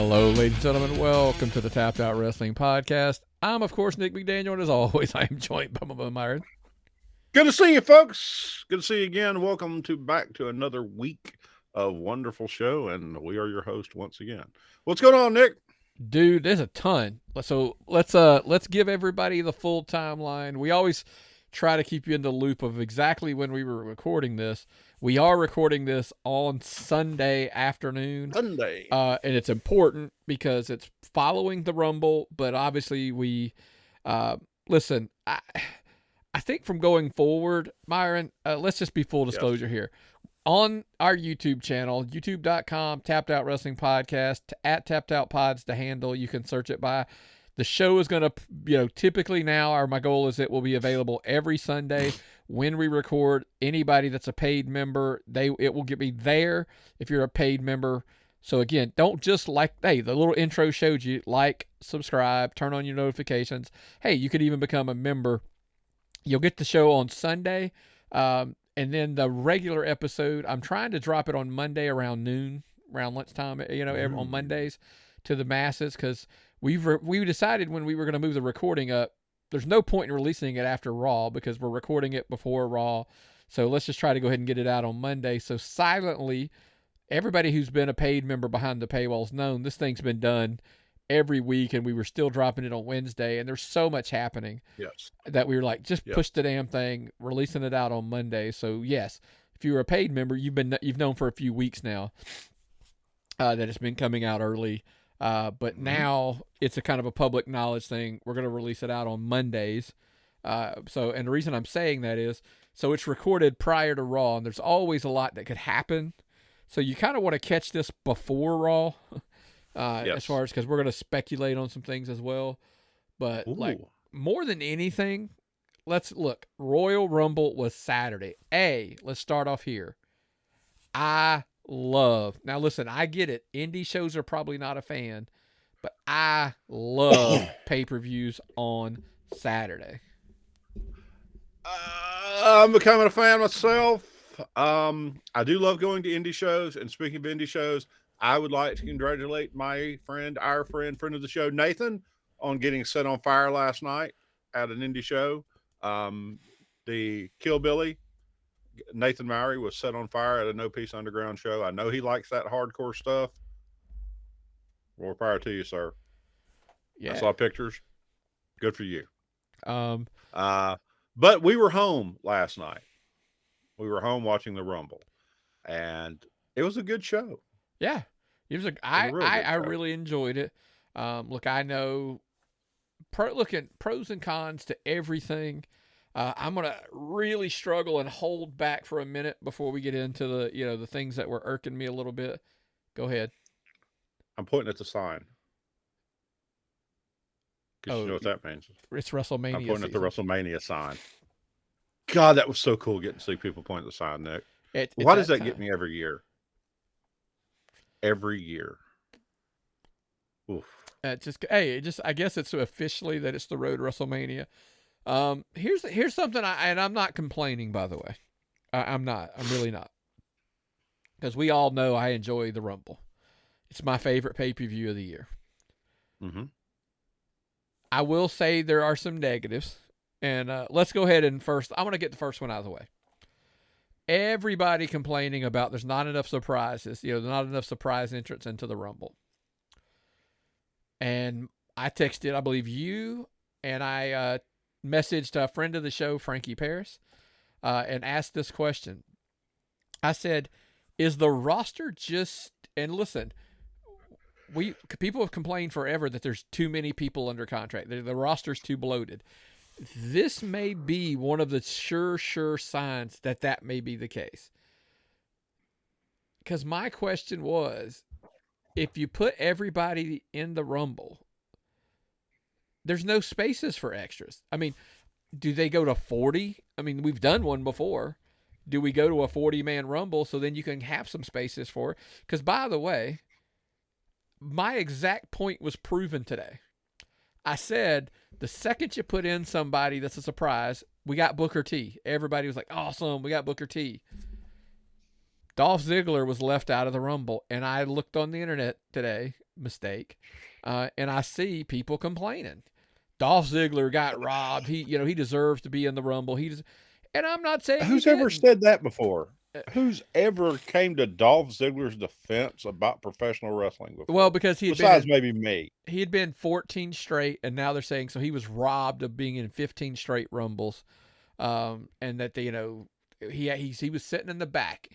Hello, ladies and gentlemen. Welcome to the Tapped Out Wrestling Podcast. I'm, of course, Nick McDaniel, and as always, I am joined by my Myron. Good to see you, folks. Good to see you again. Welcome back to another week of wonderful show, and we are your host once again. What's going on, Nick? Dude, there's a ton. So let's give everybody the full timeline. We always try to keep you in the loop of exactly when we were recording this. We are recording this on Sunday afternoon. Sunday. And it's important because it's following the Rumble, but obviously we listen, I think from going forward, Myron, let's just be full disclosure here. On our YouTube channel, youtube.com, Tapped Out Wrestling Podcast, at Tapped Out Pods, the handle. You can search it by. The show is going to, typically now my goal is it will be available every Sunday when we record. Anybody that's a paid member, it will be there if you're a paid member. So again, don't just the little intro showed you, subscribe, turn on your notifications. Hey, you could even become a member. You'll get the show on Sunday. And then the regular episode, I'm trying to drop it on Monday around noon, around lunchtime, on Mondays to the masses, because we decided when we were going to move the recording up, there's no point in releasing it after Raw because we're recording it before Raw. So let's just try to go ahead and get it out on Monday. So silently, everybody who's been a paid member behind the paywall's known this thing's been done every week, and we were still dropping it on Wednesday, and there's so much happening that we were like, just push the damn thing, releasing it out on Monday. So yes, if you're a paid member, you've known for a few weeks now that it's been coming out early, but now it's a kind of a public knowledge thing. We're going to release it out on Mondays. And the reason I'm saying that is, so it's recorded prior to Raw, and there's always a lot that could happen. So you kind of want to catch this before Raw. As far as, because we're going to speculate on some things as well, but more than anything, let's look. Royal Rumble was Saturday. Let's start off here. Now listen, I get it. Indie shows are probably not a fan, but I love pay-per-views on Saturday. I'm becoming a fan myself. I do love going to indie shows, and speaking of indie shows, I would like to congratulate our friend of the show, Nathan, on getting set on fire last night at an indie show. The Kill Billy, Nathan Mowry, was set on fire at a No Peace Underground show. I know he likes that hardcore stuff. More power to you, sir. Yeah. I saw pictures. Good for you. But we were home last night. We were home watching the Rumble, and it was a good show. Yeah. I really enjoyed it. Look, I know pros and cons to everything. I'm going to really struggle and hold back for a minute before we get into the things that were irking me a little bit. Go ahead. I'm pointing at the sign. You know what that means? It's WrestleMania. I'm pointing at the WrestleMania sign. God, that was so cool getting to see people point at the sign, Nick. Why does that get me every year? Every year. Oof. I guess it's officially that it's the road to WrestleMania. Here's something, and I'm not complaining, by the way. I'm really not. Because we all know I enjoy the Rumble. It's my favorite pay-per-view of the year. Mm-hmm. I will say there are some negatives. And let's go ahead and I'm going to get the first one out of the way. Everybody complaining about there's not enough surprises, there's not enough surprise entrants into the Rumble. And I texted, I believe you, and I messaged a friend of the show, Frankie Paris, and asked this question. I said, is the roster just, and listen, people have complained forever that there's too many people under contract. The roster's too bloated. This may be one of the sure signs that may be the case. Because my question was, if you put everybody in the Rumble, there's no spaces for extras. I mean, do they go to 40? I mean, we've done one before. Do we go to a 40-man Rumble so then you can have some spaces for it? Because, by the way, my exact point was proven today. I said, the second you put in somebody that's a surprise, we got Booker T. Everybody was like, awesome, we got Booker T. Dolph Ziggler was left out of the Rumble, and I looked on the internet today, mistake, and I see people complaining. Dolph Ziggler got robbed. He deserves to be in the Rumble. And I'm not saying Who's he ever didn't. said that before? Who's ever came to Dolph Ziggler's defense about professional wrestling before? Well, because besides maybe me. He had been 14 straight, and now they're saying so he was robbed of being in 15 straight Rumbles, and that he was sitting in the back,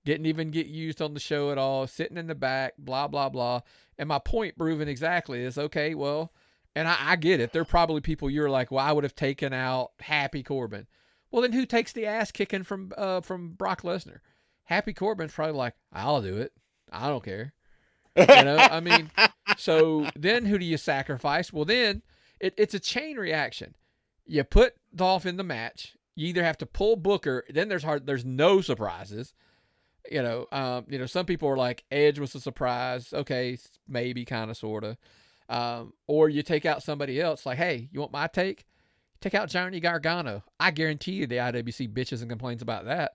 didn't even get used on the show at all, sitting in the back, blah blah blah. And my point proven exactly is okay. Well, and I get it. There are probably people you're like, well, I would have taken out Happy Corbin. Well, then who takes the ass kicking from Brock Lesnar? Happy Corbin's probably like, I'll do it. I don't care. I mean, so then who do you sacrifice? Well, then it's a chain reaction. You put Dolph in the match. You either have to pull Booker. Then there's no surprises. Some people are like, Edge was a surprise. Okay, maybe, kind of, sort of. Or you take out somebody else. Like, hey, you want my take? Take out Johnny Gargano. I guarantee you the IWC bitches and complains about that.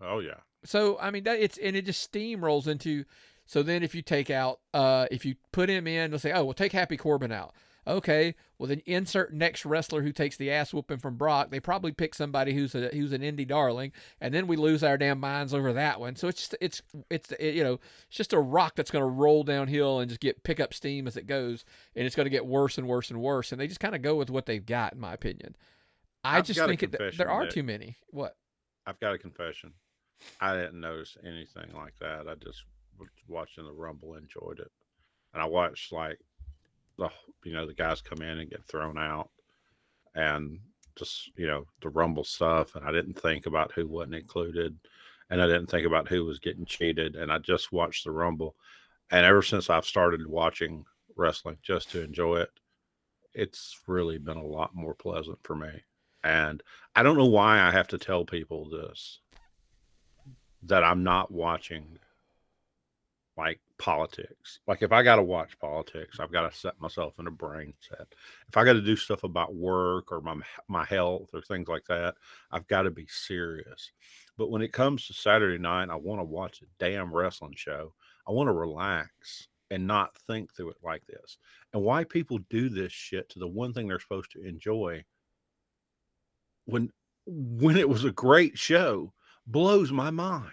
Oh, yeah. So, I mean, it just steamrolls into, so then if you take out, if you put him in, they'll say, oh, well, take Happy Corbin out. Okay, well, then insert next wrestler who takes the ass whooping from Brock. They probably pick somebody who's an indie darling, and then we lose our damn minds over that one. So it's just a rock that's going to roll downhill and just pick up steam as it goes, and it's going to get worse and worse and worse. And they just kind of go with what they've got, in my opinion. I just think there are too many. What? I've got a confession. I didn't notice anything like that. I just was watching the Rumble, enjoyed it, and I watched the guys come in and get thrown out, and just the Rumble stuff, and I didn't think about who wasn't included, and I didn't think about who was getting cheated, and I just watched the Rumble. And ever since I've started watching wrestling just to enjoy it, it's really been a lot more pleasant for me. And I don't know why I have to tell people this, that I'm not watching like politics. Like, if I got to watch politics, I've got to set myself in a brain set. If I got to do stuff about work or my health or things like that, I've got to be serious. But when it comes to Saturday night, I want to watch a damn wrestling show. I want to relax and not think through it like this. And why people do this shit to the one thing they're supposed to enjoy when it was a great show blows my mind.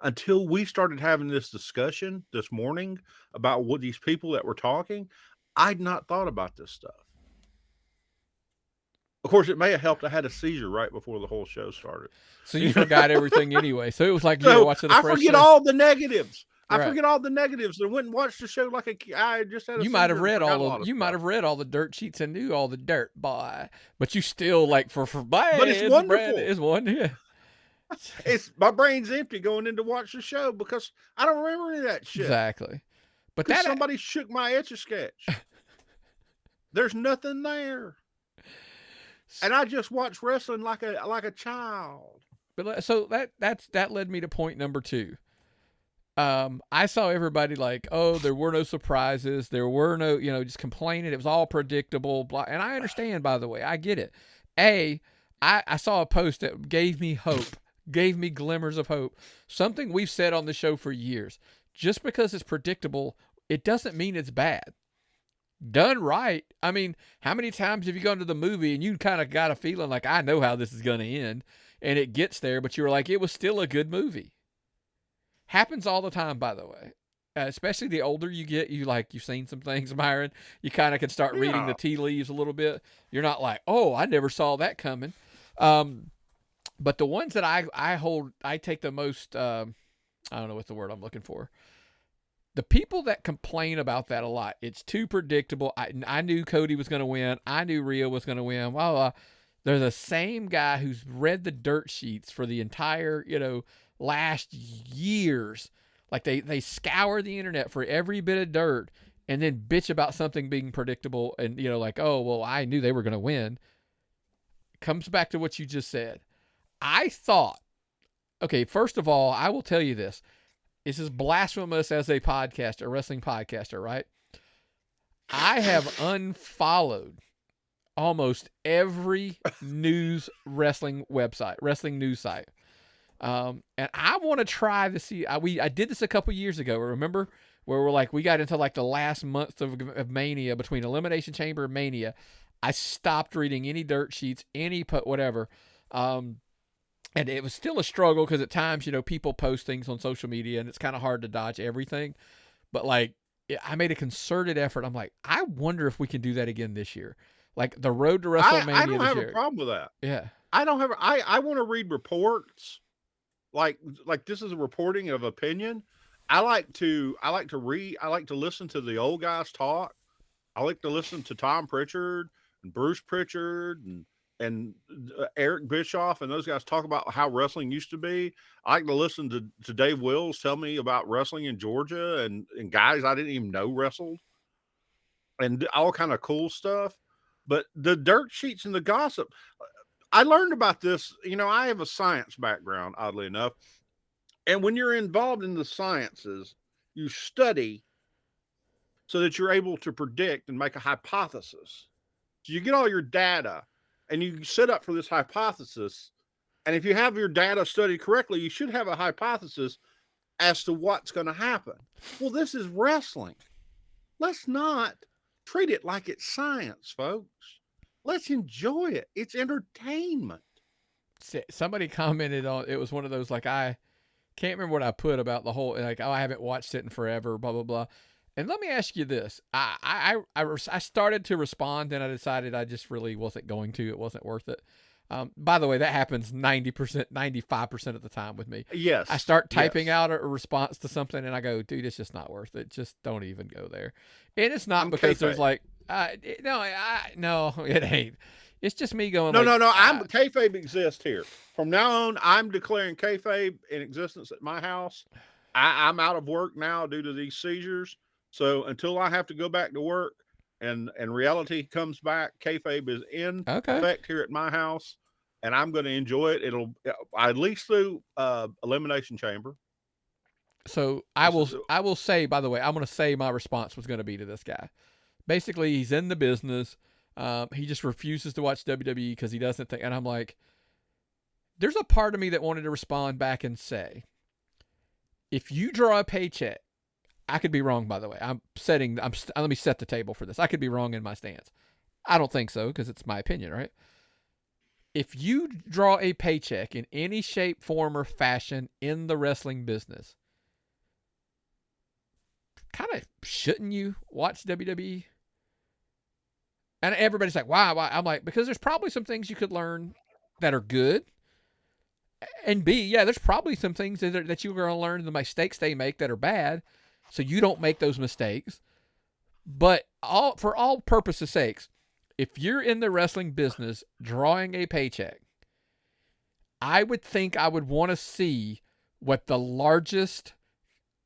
Until we started having this discussion this morning about what these people that were talking, I'd not thought about this stuff. Of course, it may have helped. I had a seizure right before the whole show started. So you forgot everything anyway. So it was like you were watching a fresh I forget show. all the negatives. Right. I forget all the negatives and went and watched the show like I just had a You might have read all the dirt sheets and knew all the dirt, boy. But you still but it's wonderful. It's one, yeah. It's my brain's empty going in to watch the show because I don't remember any of that shit. Exactly. But somebody shook my Etch-a-Sketch. There's nothing there. And I just watch wrestling like a child. But so that led me to point number 2. I saw everybody like, oh, there were no surprises. There were no, just complaining. It was all predictable. Blah. And I understand, by the way, I get it. I saw a post that gave me hope. Gave me glimmers of hope. Something we've said on the show for years. Just because it's predictable, it doesn't mean it's bad. Done right. I mean, how many times have you gone to the movie and you kind of got a feeling like, I know how this is going to end, and it gets there, but you were like, it was still a good movie. Happens all the time, by the way. Especially the older you get, you've seen some things, Myron. You kind of can start reading the tea leaves a little bit. You're not like, oh, I never saw that coming. But the ones that I take the most, I don't know what the word I'm looking for. The people that complain about that a lot, it's too predictable. I knew Cody was going to win. I knew Rhea was going to win. Well, they're the same guy who's read the dirt sheets for the entire, last years. Like they scour the internet for every bit of dirt and then bitch about something being predictable and, like, oh, well, I knew they were going to win. Comes back to what you just said. I thought, okay, first of all, I will tell you this. This is blasphemous as a wrestling podcaster, right? I have unfollowed almost every wrestling news site. And I want to try to see, I did this a couple years ago. Remember where we're like, we got into like the last month of Mania, between Elimination Chamber and Mania. I stopped reading any dirt sheets, whatever. And it was still a struggle because at times, people post things on social media and it's kind of hard to dodge everything. But like, I made a concerted effort. I'm like, I wonder if we can do that again this year. Like the road to WrestleMania I don't this have year. a problem with that. Yeah. I don't have. I want to read reports. Like this is a reporting of opinion. I like to read. I like to listen to the old guys talk. I like to listen to Tom Pritchard and Bruce Pritchard and Eric Bischoff and those guys talk about how wrestling used to be. I like to listen to Dave Wills tell me about wrestling in Georgia and guys I didn't even know wrestled and all kind of cool stuff. But the dirt sheets and the gossip, I learned about this. I have a science background, oddly enough. And when you're involved in the sciences, you study so that you're able to predict and make a hypothesis. So you get all your data and you set up for this hypothesis. And if you have your data studied correctly, you should have a hypothesis as to what's going to happen. Well, this is wrestling. Let's not treat it like it's science, folks. Let's enjoy it. It's entertainment. Somebody commented on it. Was one of those, like, I can't remember what I put about the whole, like, I haven't watched it in forever, blah, blah, blah. And let me ask you this. I started to respond and I decided I just really wasn't going to. It wasn't worth it. By the way, that happens 90%, 95% of the time with me. Yes. I start typing out a response to something and I go, dude, it's just not worth it. Just don't even go there. And it's not because there's like, no, it ain't. It's just me going. No. Kayfabe exists here. From now on, I'm declaring kayfabe in existence at my house. I'm out of work now due to these seizures. So until I have to go back to work and reality comes back, kayfabe is in effect here at my house, and I'm going to enjoy it. It'll at least through Elimination Chamber. So I will say, by the way, I'm going to say my response was going to be to this guy. Basically, he's in the business. He just refuses to watch WWE because he doesn't think. And I'm like, there's a part of me that wanted to respond back and say, if you draw a paycheck, I could be wrong, by the way. Let me set the table for this. I could be wrong in my stance. I don't think so because it's my opinion, right? If you draw a paycheck in any shape, form, or fashion in the wrestling business, kind of shouldn't you watch WWE? And everybody's like, why? I'm like, because there's probably some things you could learn that are good. And B, yeah, there's probably some things that you're going to learn, the mistakes they make that are bad, so you don't make those mistakes. But for all purposes' sakes, if you're in the wrestling business drawing a paycheck, I would think I would want to see what the largest,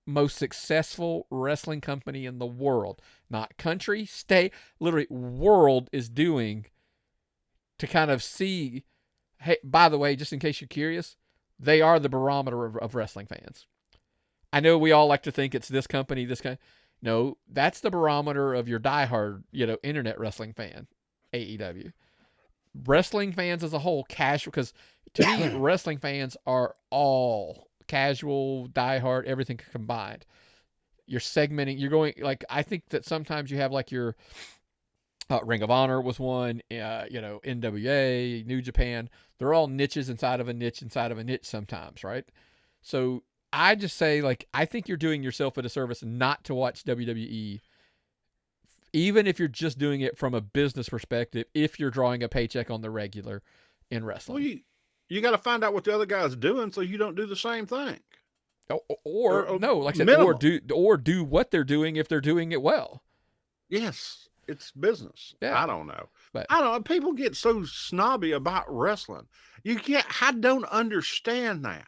most successful wrestling company in the world, not country, state, literally world, is doing to kind of see. Hey, by the way, just in case you're curious, they are the barometer of wrestling fans. I know we all like to think it's this company, this kind. No, that's the barometer of your diehard, internet wrestling fan, AEW. Wrestling fans as a whole, casual, because to me, wrestling fans are all casual, diehard, everything combined. You're segmenting, you're going, like, I think that sometimes you have like your Ring of Honor was one, NWA, New Japan. They're all niches inside of a niche sometimes, right? So I just say, like, I think you're doing yourself a disservice not to watch WWE, even if you're just doing it from a business perspective, if you're drawing a paycheck on the regular in wrestling. Well, you got to find out what the other guy's doing so you don't do the same thing. Or no, like I said, minimum. or do what they're doing if they're doing it well. Yes, it's business. Yeah. I don't know. But I don't know. People get so snobby about wrestling. I don't understand that.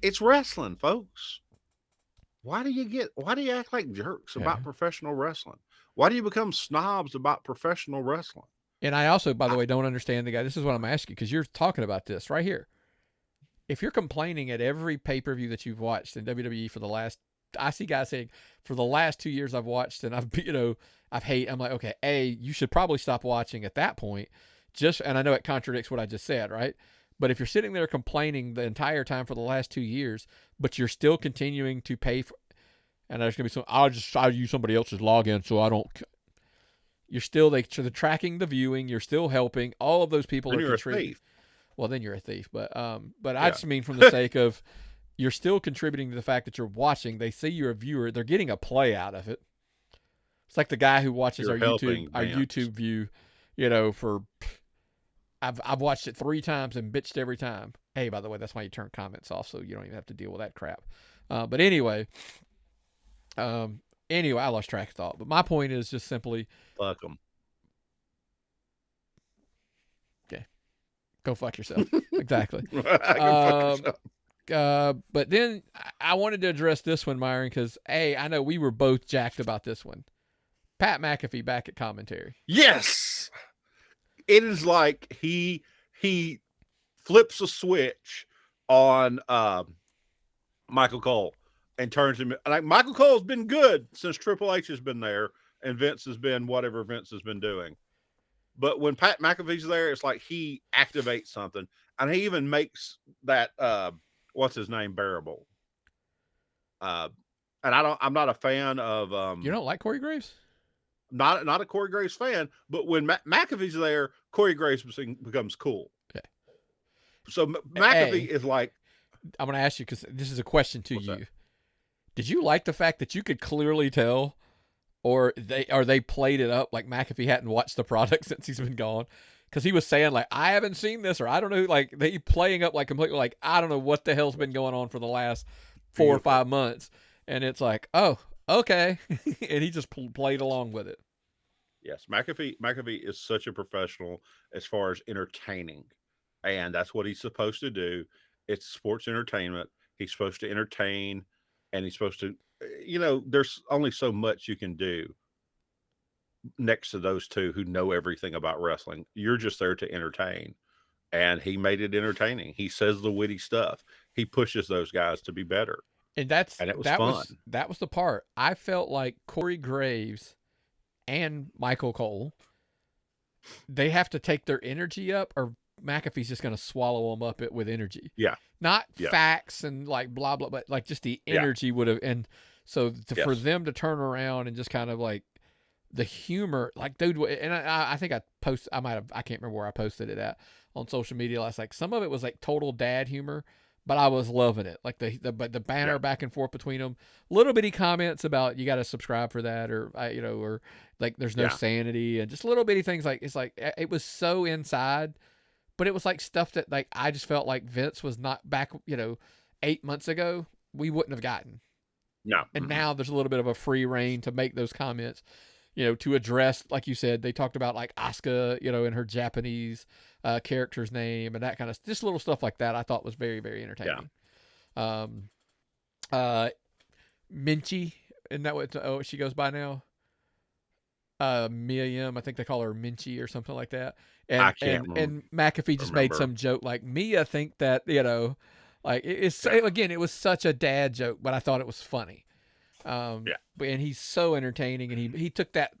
It's wrestling, folks. Why do you act like jerks about professional wrestling? Why do you become snobs about professional wrestling? And I also, by the way, don't understand the guy. This is what I'm asking, because you're talking about this right here. If you're complaining at every pay-per-view that you've watched in WWE I see guys saying, for the last 2 years I've watched and I'm like, okay, you should probably stop watching at that point. And I know it contradicts what I just said, right? But if you're sitting there complaining the entire time for the last 2 years, but you're still continuing to pay for, and there's gonna be some. I'll use somebody else's login so I don't. You're still they're tracking the viewing. You're still helping. All of those people Then are you're contributing. a thief. Well, then you're a thief. But I Yeah. just mean from the sake of you're still contributing to the fact that you're watching. They see you're a viewer. They're getting a play out of it. It's like the guy who watches You're our helping YouTube view, for I've watched it 3 times and bitched every time. Hey, by the way, that's why you turn comments off, so you don't even have to deal with that crap. But anyway, I lost track of thought. But my point is just simply, fuck them. Okay, go fuck yourself. Exactly. Go fuck yourself. But then I wanted to address this one, Myron, because I know we were both jacked about this one. Pat McAfee back at commentary. Yes, it is like he flips a switch on Michael Cole and turns him. Like Michael Cole's been good since Triple H has been there and Vince has been whatever Vince has been doing. But when Pat McAfee's there, it's like he activates something, and he even makes that what's his name bearable. And I'm not a fan of. You don't like Corey Graves? Not a Corey Graves fan, but when McAfee's there, Corey Graves becomes cool. Okay. So McAfee is like. I'm going to ask you because this is a question to you. That? Did you like the fact that you could clearly tell, or they played it up like McAfee hadn't watched the product since he's been gone? Because he was saying like, I haven't seen this, or I don't know, like they playing up like completely like, I don't know what the hell's been going on for the last 4 or 5 months, and it's like, oh, okay, and he just played along with it. Yes, McAfee is such a professional as far as entertaining, and that's what he's supposed to do. It's sports entertainment. He's supposed to entertain, and he's supposed to, there's only so much you can do next to those two who know everything about wrestling. You're just there to entertain, and he made it entertaining. He says the witty stuff. He pushes those guys to be better. And it was fun. That was the part. I felt like Corey Graves and Michael Cole, they have to take their energy up, or McAfee's just going to swallow them up with energy. Yeah. Not facts and like blah, blah, but like just the energy would have. And so for them to turn around and just kind of like the humor, like dude, and I think I can't remember where I posted it at on social media last, like some of it was like total dad humor, but I was loving it. Like the banner back and forth between them, little bitty comments about you got to subscribe for that, or or like there's no sanity, and just little bitty things like it's like it was so inside, but it was like stuff that like I just felt like Vince was not back 8 months ago we wouldn't have gotten. No, and now there's a little bit of a free reign to make those comments, to address, like you said, they talked about like Asuka, in her Japanese character's name and that kind of just little stuff like that. I thought was very, very entertaining. Minchie, isn't that what she goes by now? Mia Yim, I think they call her Minchie or something like that. And I can't and McAfee just made some joke like Mia think that like again, it was such a dad joke, but I thought it was funny. And he's so entertaining, and he took that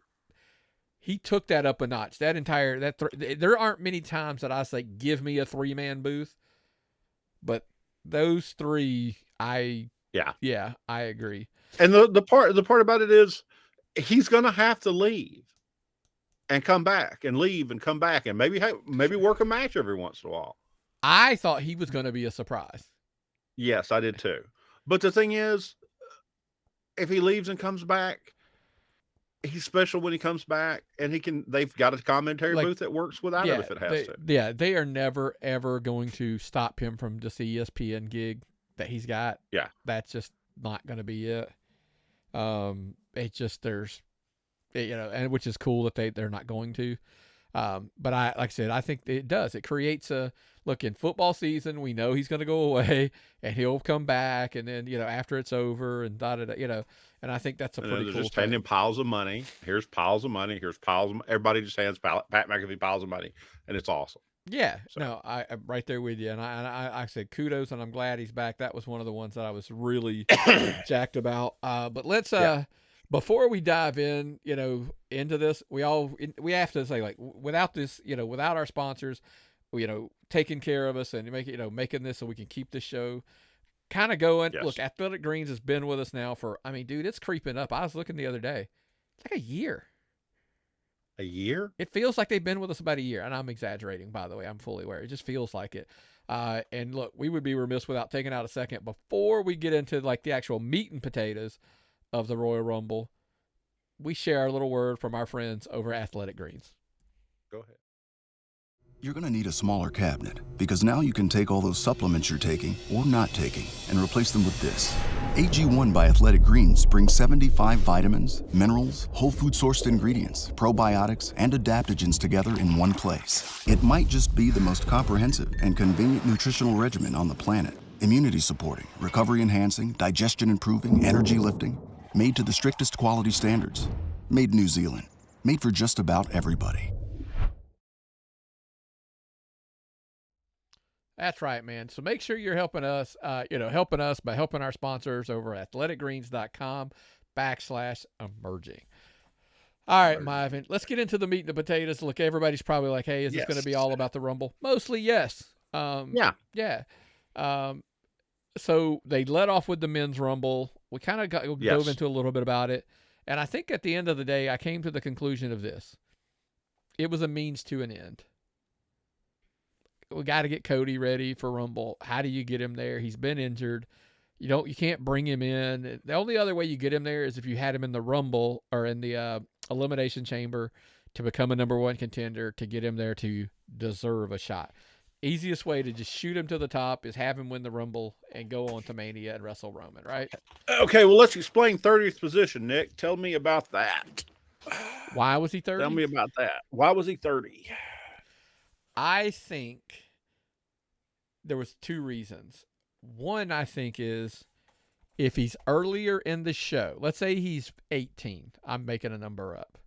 up a notch. There aren't many times that I say give me a 3-man booth, but those 3, I agree. And the part about it is he's gonna have to leave and come back and leave and come back and maybe work a match every once in a while. I thought he was going to be a surprise. Yes, I did too. But the thing is, if he leaves and comes back, he's special when he comes back, and they've got a commentary booth that works without it if it has to. Yeah, they are never, ever going to stop him from this ESPN gig that he's got. Yeah. That's just not going to be it. It's just, and which is cool that they're not going to. But like I said, I think it does. It creates look, in football season, we know he's going to go away and he'll come back, and then, after it's over and and I think that's a pretty cool just handing piles of money. Here's piles of money. Here's piles of everybody just hands Pat McAfee piles of money, and it's awesome. Yeah, so. No, I'm right there with you. And I said kudos, and I'm glad he's back. That was one of the ones that I was really jacked about. But let's, before we dive in, into this, we have to say, like, without this, without our sponsors, taking care of us and making this so we can keep this show kind of going, Yes. look, Athletic Greens has been with us now for, I mean, dude, it's creeping up. I was looking the other day. It's like a year. A year? It feels like they've been with us about a year. And I'm exaggerating, by the way. I'm fully aware. It just feels like it. And look, we would be remiss without taking out a second before we get into like the actual meat and potatoes of the Royal Rumble. We share our little word from our friends over Athletic Greens. Go ahead. You're going to need a smaller cabinet because now you can take all those supplements you're taking or not taking and replace them with this. AG1 by Athletic Greens brings 75 vitamins, minerals, whole food sourced ingredients, probiotics, and adaptogens together in one place. It might just be the most comprehensive and convenient nutritional regimen on the planet. Immunity supporting, recovery enhancing, digestion improving, energy lifting. Made to the strictest quality standards. Made New Zealand. Made for just about everybody. That's right, man. So make sure you're helping us, helping us by helping our sponsors over at athleticgreens.com/emerging. All right, Myvan, let's get into the meat and the potatoes. Look, everybody's probably like, hey, is this going to be all about the Rumble? Mostly, yes. Yeah. So they let off with the men's Rumble. We kind of dove into a little bit about it. And I think at the end of the day, I came to the conclusion of this. It was a means to an end. We got to get Cody ready for Rumble. How do you get him there? He's been injured. You can't bring him in. The only other way you get him there is if you had him in the Rumble or in the Elimination Chamber to become a number one contender to get him there to deserve a shot. Easiest way to just shoot him to the top is have him win the Rumble and go on to Mania and wrestle Roman, right? Okay, well, let's explain 30th position, Nick. Tell me about that. Why was he 30? Tell me about that. Why was he 30? I think there was two reasons. One, I think, is if he's earlier in the show, let's say he's 18, I'm making a number up.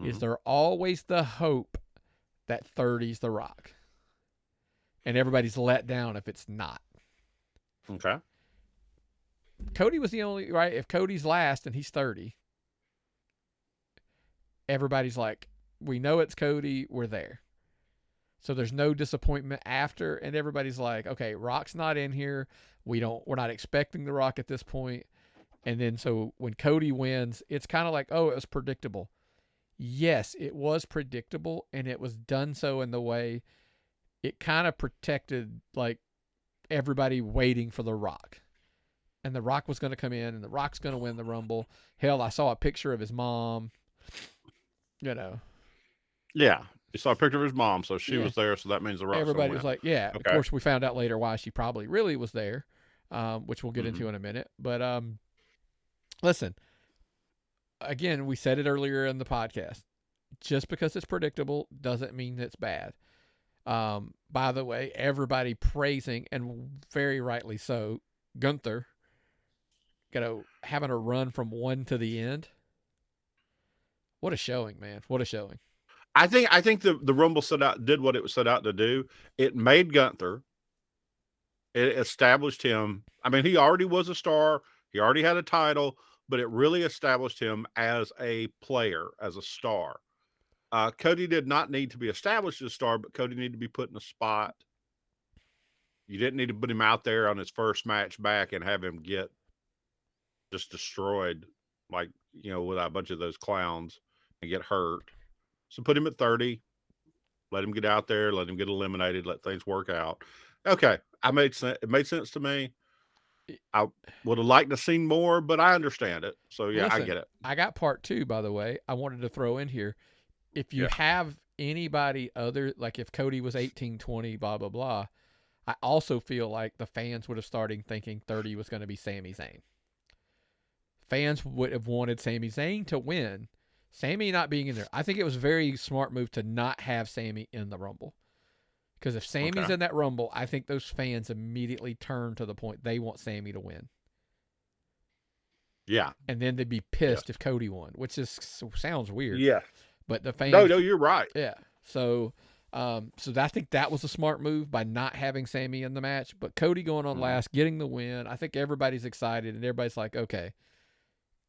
Is there always the hope that 30's The Rock? And everybody's let down if it's not. Okay. Cody was the only, right? If Cody's last and he's 30, everybody's like, we know it's Cody, we're there. So there's no disappointment after, and everybody's like, okay, Rock's not in here. We're not expecting The Rock at this point. And then so when Cody wins, it's kind of like, oh, it was predictable. Yes, it was predictable, and it was done so in the way it kind of protected like everybody waiting for The Rock. And The Rock was going to come in, and The Rock's going to win the Rumble. Hell, I saw a picture of his mom, Yeah. You saw a picture of his mom, so she was there, so that means The Rock's everybody was like, yeah. Okay. Of course, we found out later why she probably really was there, which we'll get into in a minute. But listen, again, we said it earlier in the podcast. Just because it's predictable doesn't mean it's bad. By the way, everybody praising, and very rightly so, Gunther, having a run from one to the end. What a showing, man. What a showing. I think the Rumble did what it was set out to do. It made Gunther. It established him. I mean, he already was a star. He already had a title, but it really established him as a player, as a star. Cody did not need to be established as a star, but Cody needed to be put in a spot. You didn't need to put him out there on his first match back and have him get just destroyed, like, with a bunch of those clowns and get hurt. So put him at 30, let him get out there, let him get eliminated, let things work out. Okay, it made sense to me. I would have liked to seen more, but I understand it. So yeah, listen, I get it. I got part two, by the way. I wanted to throw in here. If you have anybody other, like if Cody was 18, 20, blah, blah, blah, I also feel like the fans would have started thinking 30 was going to be Sami Zayn. Fans would have wanted Sami Zayn to win. Sami not being in there. I think it was a very smart move to not have Sami in the Rumble. Because if Sami's in that Rumble, I think those fans immediately turn to the point they want Sami to win. Yeah. And then they'd be pissed if Cody won, which sounds weird. Yeah. But the fans. No, you're right. Yeah. So I think that was a smart move by not having Sami in the match. But Cody going on last, getting the win. I think everybody's excited, and everybody's like, okay,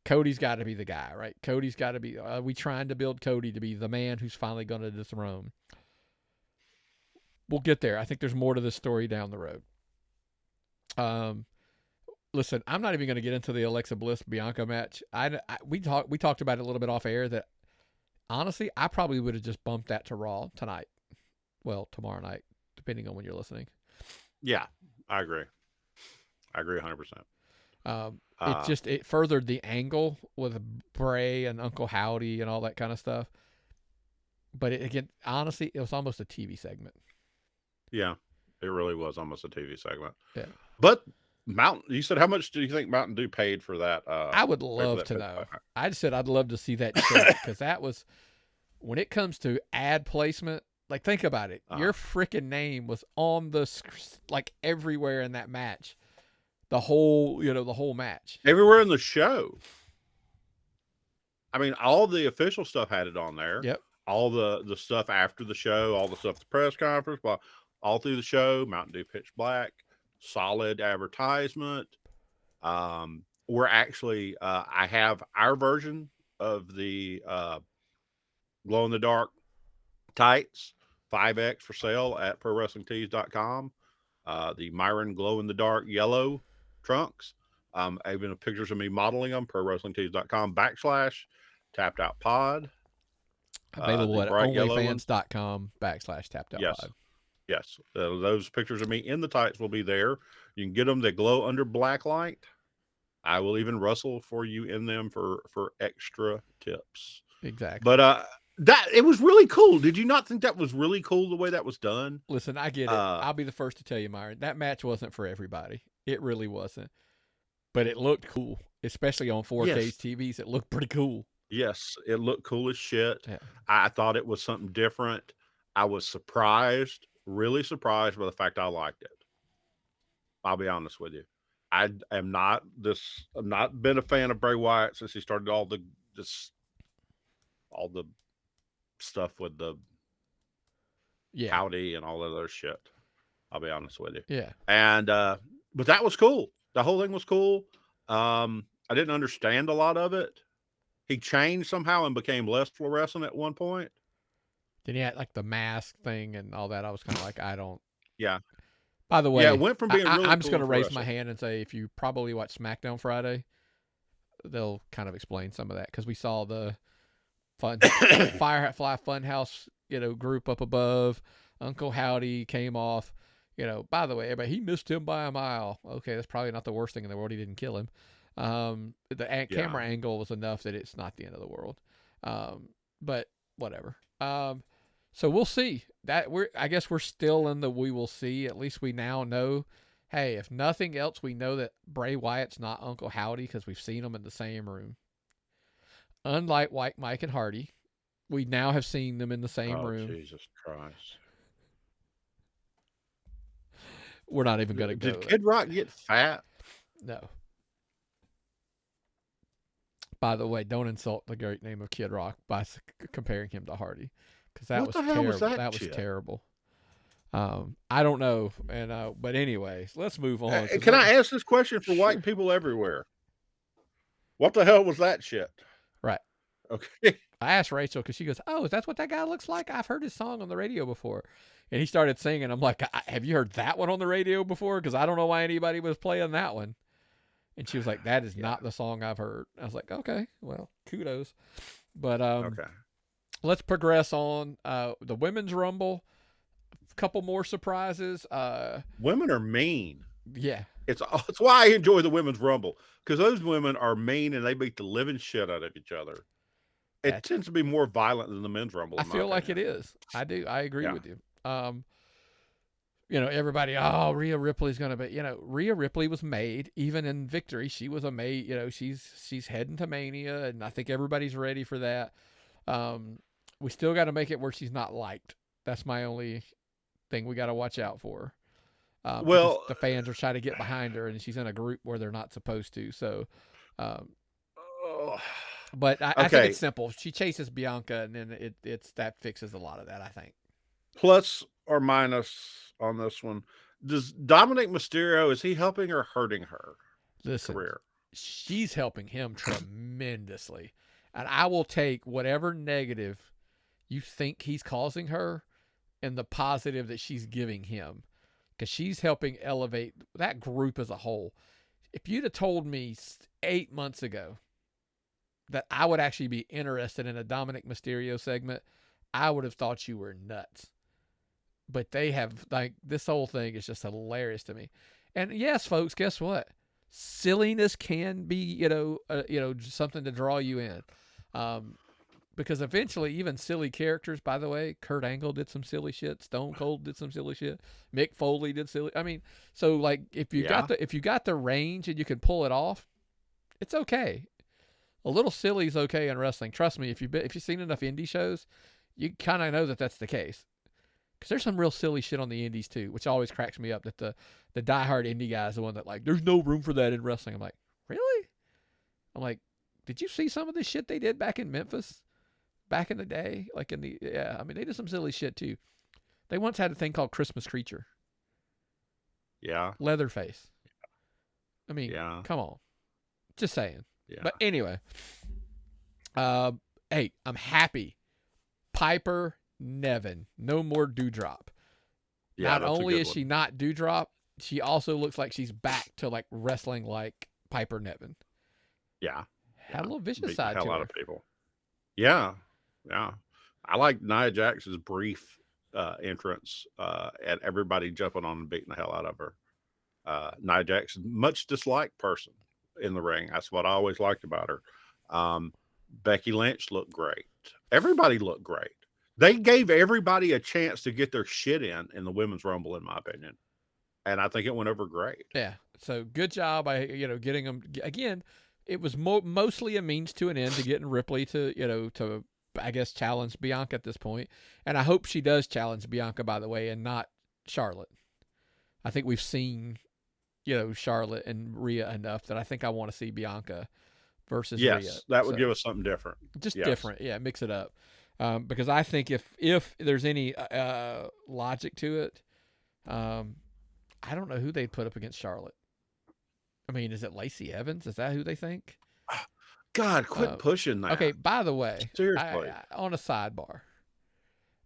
Cody's got to be the guy, right? Cody's got to be. We trying to build Cody to be the man who's finally going to dethrone. We'll get there. I think there's more to this story down the road. Listen, I'm not even going to get into the Alexa Bliss Bianca match. We talked about it a little bit off air that honestly, I probably would have just bumped that to Raw tonight. Well, tomorrow night, depending on when you're listening. Yeah, I agree. I agree 100%. It furthered the angle with Bray and Uncle Howdy and all that kind of stuff. But again, honestly, it was almost a TV segment. Yeah, it really was almost a TV segment. Yeah. But you said how much do you think Mountain Dew paid for that? I would love to know. I just said I'd love to see that check because that was, when it comes to ad placement, like think about it. Your freaking name was on like everywhere in that match. The whole match. Everywhere in the show. I mean, all the official stuff had it on there. Yep. All the stuff after the show, all the stuff at the press conference, all through the show, Mountain Dew Pitch Black, solid advertisement. We're actually, I have our version of the glow in the dark tights, 5X for sale at ProWrestlingTees.com. The Myron glow in the dark yellow trunks. Even pictures of me modeling them, ProWrestlingTees.com/TappedOutPod. Available at onlyfans.com/TappedOutPod. Yes. Those pictures of me in the tights will be there. You can get them. They glow under black light. I will even rustle for you in them for extra tips. Exactly. But it was really cool. Did you not think that was really cool the way that was done? Listen, I get it. I'll be the first to tell you, Myron, that match wasn't for everybody. It really wasn't. But it looked cool, especially on 4K TVs. It looked pretty cool. Yes, it looked cool as shit. Yeah. I thought it was something different. I was surprised, really surprised by the fact I liked it. I'll be honest with you. I'm not been a fan of Bray Wyatt since he started all the stuff with the Howdy and all that other shit. I'll be honest with you. Yeah. And but that was cool. The whole thing was cool. I didn't understand a lot of it. He changed somehow and became less fluorescent at one point. Then he had like the mask thing and all that. I was kind of like, I don't. Yeah. By the way, it went from being really I'm just cool going to raise my hand and say, if you probably watch SmackDown Friday, they'll kind of explain some of that because we saw the Firefly Funhouse, group up above. Uncle Howdy came off. By the way, everybody, he missed him by a mile. Okay, that's probably not the worst thing in the world. He didn't kill him. The camera angle was enough that it's not the end of the world. But whatever. So we'll see. I guess we're still in the we will see. At least we now know, hey, if nothing else, we know that Bray Wyatt's not Uncle Howdy because we've seen them in the same room. Unlike Mike and Hardy, we now have seen them in the same room. Jesus Christ. We're not even going to go. Did Kid Rock get fat? No. By the way, don't insult the great name of Kid Rock by comparing him to Hardy, because that was terrible. That was terrible. I don't know, but anyways, let's move on. Can I ask this question for white people everywhere? What the hell was that shit? Right. Okay. I asked Rachel because she goes, "Oh, is that what that guy looks like? I've heard his song on the radio before." And he started singing. I'm like, "Have you heard that one on the radio before? Because I don't know why anybody was playing that one." And she was like, "That is not the song I've heard." I was like, "Okay, well, kudos." But okay, let's progress on. The Women's Rumble, a couple more surprises. Women are mean. Yeah, it's why I enjoy the Women's Rumble, because those women are mean and they beat the living shit out of each other. It tends to be more violent than the Men's Rumble. I feel like it is. I do. I agree with you. Everybody, Rhea Ripley's going to be, Rhea Ripley was made, even in victory. She was a maid, she's heading to Mania, and I think everybody's ready for that. We still got to make it where she's not liked. That's my only thing we got to watch out for. Well, the fans are trying to get behind her, and she's in a group where they're not supposed to. So, but I think it's simple. She chases Bianca, and then that fixes a lot of that, I think. Plus or minus on this one, does Dominic Mysterio, is he helping or hurting her career? She's helping him tremendously, and I will take whatever negative you think he's causing her and the positive that she's giving him, because she's helping elevate that group as a whole. If you'd have told me 8 months ago that I would actually be interested in a Dominic Mysterio segment, I would have thought you were nuts. But they have, like, this whole thing is just hilarious to me. And yes, folks, guess what? Silliness can be, something to draw you in. Because eventually, even silly characters, by the way, Kurt Angle did some silly shit. Stone Cold did some silly shit. Mick Foley did silly. I mean, so like if you got the range and you can pull it off, it's okay. A little silly is okay in wrestling. Trust me, if you've seen enough indie shows, you kind of know that that's the case. Because there's some real silly shit on the indies too, which always cracks me up. That the diehard indie guy is the one that like, there's no room for that in wrestling. I'm like, really? I'm like, did you see some of the shit they did back in Memphis? Back in the day, I mean, they did some silly shit too. They once had a thing called Christmas Creature. Yeah. Leatherface. I mean, come on. Just saying. Yeah. But anyway, hey, I'm happy. Piper Niven, no more Dewdrop. Yeah, not only is she not Dewdrop, she also looks like she's back to like wrestling like Piper Niven. Yeah. Had a little vicious side to her. A lot of people. Yeah. Yeah. I like Nia Jax's brief entrance at everybody jumping on and beating the hell out of her. Nia Jax, much disliked person in the ring. That's what I always liked about her. Becky Lynch looked great. Everybody looked great. They gave everybody a chance to get their shit in the Women's Rumble, in my opinion. And I think it went over great. Yeah. So good job by, getting them. Again, it was mostly a means to an end to getting Ripley to I guess, challenge Bianca at this point. And I hope she does challenge Bianca, by the way, and not Charlotte. I think we've seen, Charlotte and Rhea enough that I think I want to see Bianca versus Rhea. Yes, that would give us something different. Just different. Yeah, mix it up. Because I think if there's any logic to it, I don't know who they'd put up against Charlotte. I mean, is it Lacey Evans? Is that who they think? God, quit pushing that. Okay, by the way, seriously, on a sidebar,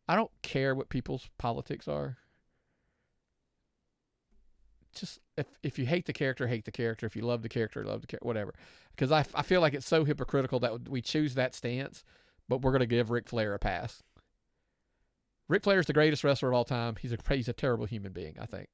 I don't care what people's politics are. Just if you hate the character, hate the character. If you love the character, love the character, whatever. Because I feel like it's so hypocritical that we choose that stance, but we're going to give Ric Flair a pass. Ric Flair is the greatest wrestler of all time. He's a terrible human being, I think.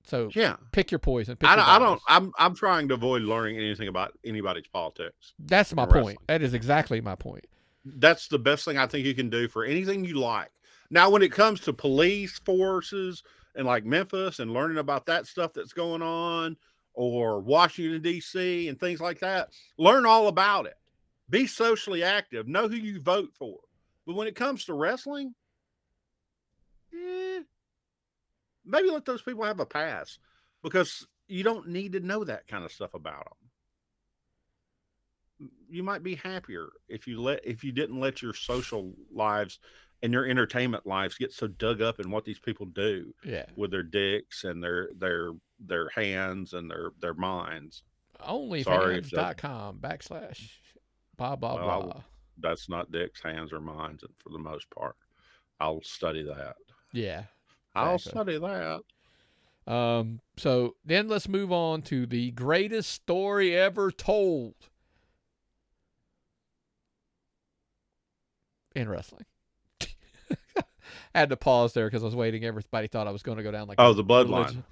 So pick your poison. I'm trying to avoid learning anything about anybody's politics. That's my point. That is exactly my point. That's the best thing I think you can do for anything you like. Now, when it comes to police forces and like Memphis and learning about that stuff that's going on, or Washington, D.C. and things like that, learn all about it. Be socially active. Know who you vote for. But when it comes to wrestling, maybe let those people have a pass, because you don't need to know that kind of stuff about them. You might be happier if you didn't let your social lives and your entertainment lives get so dug up in what these people do with their dicks and their hands and their minds. Onlyfans.com / blah, blah, blah. That's not dicks, hands, or minds for the most part. I'll study that. Yeah. I'll study that. So then let's move on to the greatest story ever told in wrestling. I had to pause there because I was waiting. Everybody thought I was going to go down like the Bloodline.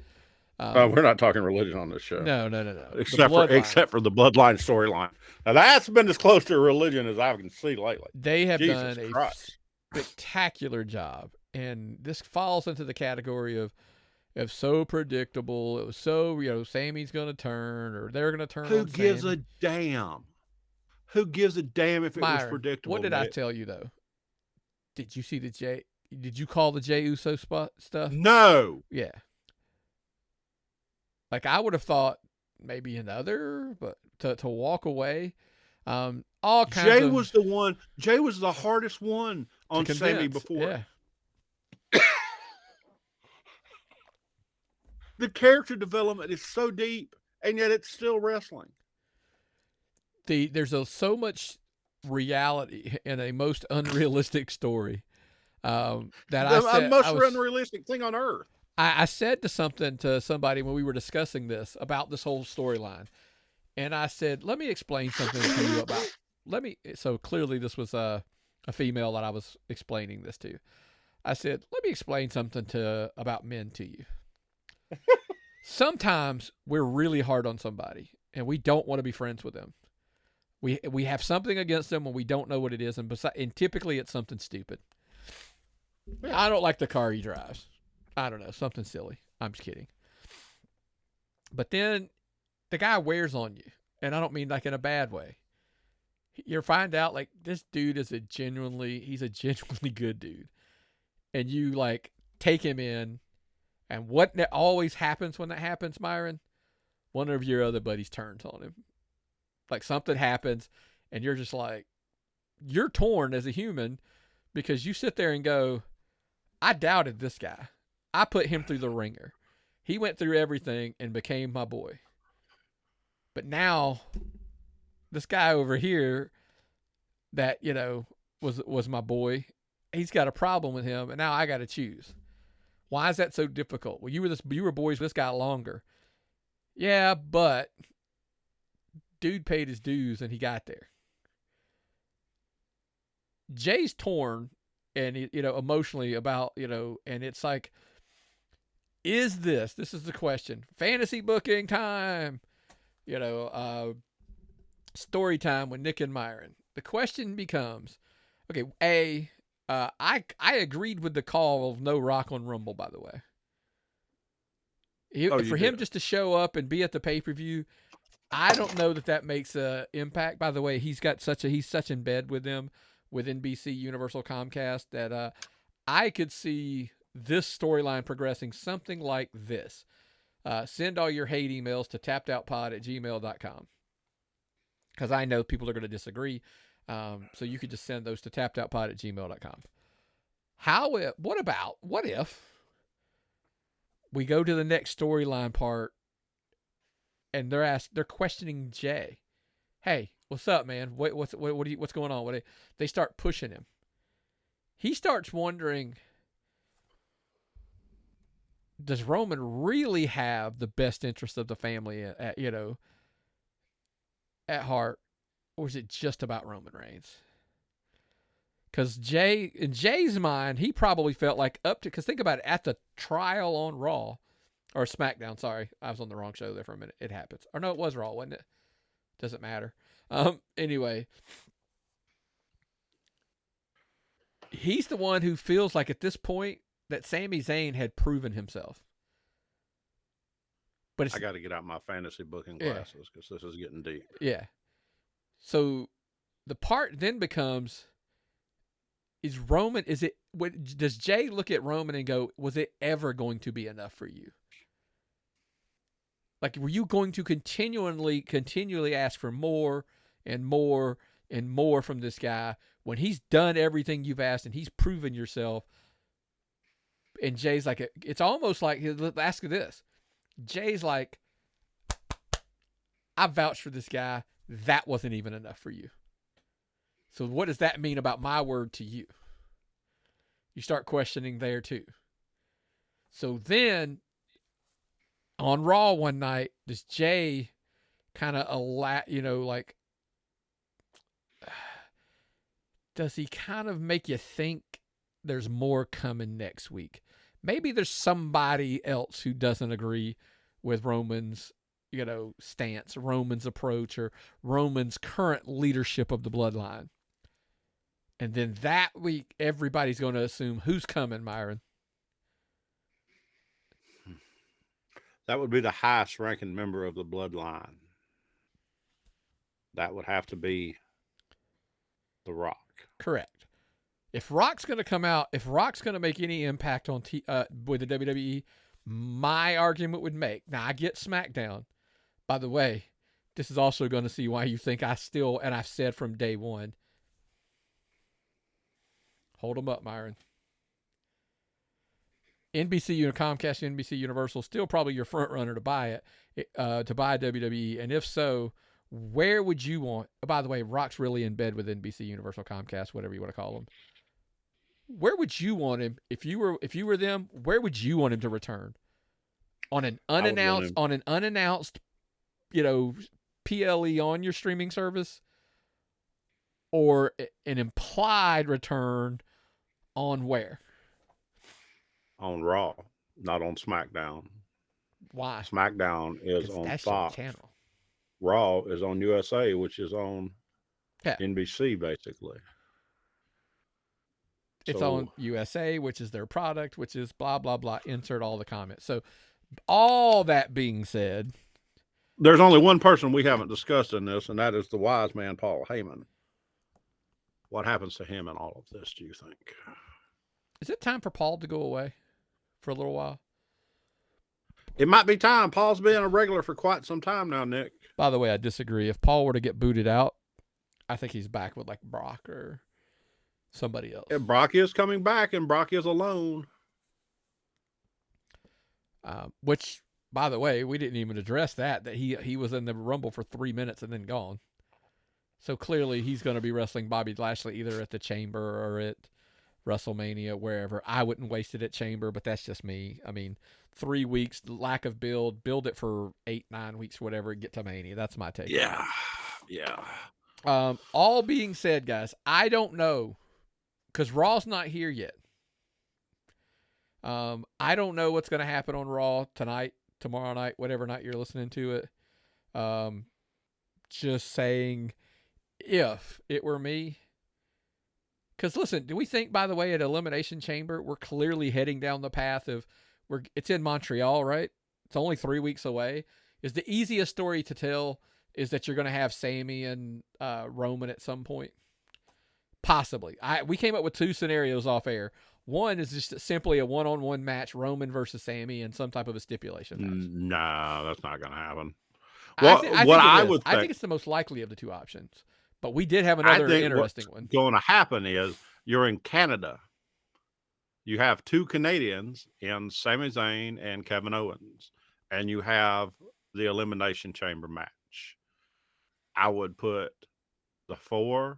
We're not talking religion on this show. No. Except for the Bloodline storyline. Now that's been as close to religion as I can see lately. They have done a spectacular job, and this falls into the category of so predictable. It was so Sami's going to turn, or they're going to turn. Who gives a damn? Who gives a damn if it was predictable? What did I tell you though? Did you see Did you call the Jey Uso stuff? No. Yeah. Like I would have thought maybe another, but to walk away, all kinds. Jey was the one. Jey was the hardest one on Sami before. Yeah. The character development is so deep, and yet it's still wrestling. There's so much reality in a most unrealistic story. That the most unrealistic thing on earth. I said something to somebody when we were discussing this about this whole storyline, and I said, "Let me explain something to you about." So clearly, this was a female that I was explaining this to. I said, "Let me explain something about men to you. Sometimes we're really hard on somebody, and we don't want to be friends with them. We have something against them, and we don't know what it is, and typically it's something stupid. Yeah. I don't like the car he drives. I don't know, something silly. I'm just kidding. But then the guy wears on you, and I don't mean like in a bad way. You find out like this dude is he's a genuinely good dude, and you like take him in, and what always happens when that happens, Myron? One of your other buddies turns on him. Like something happens, and you're just like, you're torn as a human because you sit there and go, I doubted this guy. I put him through the ringer. He went through everything and became my boy. But now, this guy over here that, was my boy, he's got a problem with him, and now I got to choose. Why is that so difficult? Well, you were boys with this guy longer. Yeah, but dude paid his dues and he got there. Jay's torn and emotionally about, and it's like, is this is the question. Fantasy booking time, story time with Nick and Myron. The question becomes, okay, I agreed with the call of no Rock on Rumble, by the way. For him just to show up and be at the pay-per-view, I don't know that makes an impact. By the way, he's such in bed with them, with NBC Universal Comcast, that I could see this storyline progressing something like this. Send all your hate emails to tappedoutpod@gmail.com. Because I know people are going to disagree. So you could just send those to tappedoutpod@gmail.com. What if we go to the next storyline part and they're questioning Jay? Hey, what's up, man? What's going on? They start pushing him. He starts wondering, does Roman really have the best interest of the family at heart, or is it just about Roman Reigns? Because in Jay's mind, he probably felt like because think about it, at the trial on Raw, or SmackDown, sorry, I was on the wrong show there for a minute. It happens. Or no, it was Raw, wasn't it? Doesn't matter. Anyway, he's the one who feels like at this point that Sami Zayn had proven himself. But I got to get out my fantasy booking glasses because this is getting deep. Yeah. So the part then becomes, does Jay look at Roman and go, was it ever going to be enough for you? Like, were you going to continually ask for more and more and more from this guy when he's done everything you've asked and he's proven yourself? And Jay's like, it's almost like, ask this. Jay's like, I vouched for this guy. That wasn't even enough for you. So what does that mean about my word to you? You start questioning there too. So then on Raw one night, does Jay kind of does he kind of make you think there's more coming next week? Maybe there's somebody else who doesn't agree with Roman's, stance, Roman's approach, or Roman's current leadership of the Bloodline. And then that week, everybody's going to assume who's coming, Myron. That would be the highest ranking member of the Bloodline. That would have to be The Rock. Correct. If Rock's going to come out, if Rock's going to make any impact on with the WWE, my argument would make. Now, I get SmackDown. By the way, this is also going to see why you think I've said from day one. Hold them up, Myron. NBC, Comcast, NBC Universal, still probably your front runner to buy to buy WWE. And if so, where would you want? By the way, Rock's really in bed with NBC, Universal, Comcast, whatever you want to call them. where would you want him if you were them? Where would you want him to return? On an unannounced PLE on your streaming service, or an implied return on where? On Raw, not on SmackDown. Why? SmackDown is on that's Fox. Your channel. Raw is on USA, which is on Yeah. NBC, basically. It's on USA, which is their product, which is blah, blah, blah. Insert all the comments. So all that being said, there's only one person we haven't discussed in this, and that is the wise man, Paul Heyman. What happens to him in all of this, do you think? Is it time for Paul to go away for a little while? It might be time. Paul's been a regular for quite some time now, Nick. By the way, I disagree. If Paul were to get booted out, I think he's back with like Brock or somebody else. And Brock is coming back, and Brock is alone. Which, by the way, we didn't even address that he was in the Rumble for 3 minutes and then gone. So clearly he's going to be wrestling Bobby Lashley either at the Chamber or at WrestleMania, wherever. I wouldn't waste it at Chamber, but that's just me. I mean, 3 weeks, lack of build it for 8-9 weeks, whatever, get to Mania. That's my take. Yeah. All being said, guys, I don't know, because Raw's not here yet. I don't know what's going to happen on Raw tonight, tomorrow night, whatever night you're listening to it. Just saying, if it were me, because listen, do we think, by the way, at Elimination Chamber, we're clearly heading down the path of it's in Montreal, right? It's only 3 weeks away. Is the easiest story to tell is that you're going to have Sami and Roman at some point? Possibly. We came up with 2 scenarios off air. One is just simply a one-on-one match, Roman versus Sami, and some type of a stipulation match. No, that's not going to happen. I think it's the most likely of the 2 options. But we did have another interesting one. What's going to happen is you're in Canada. You have 2 Canadians in Sami Zayn and Kevin Owens, and you have the Elimination Chamber match. I would put the 4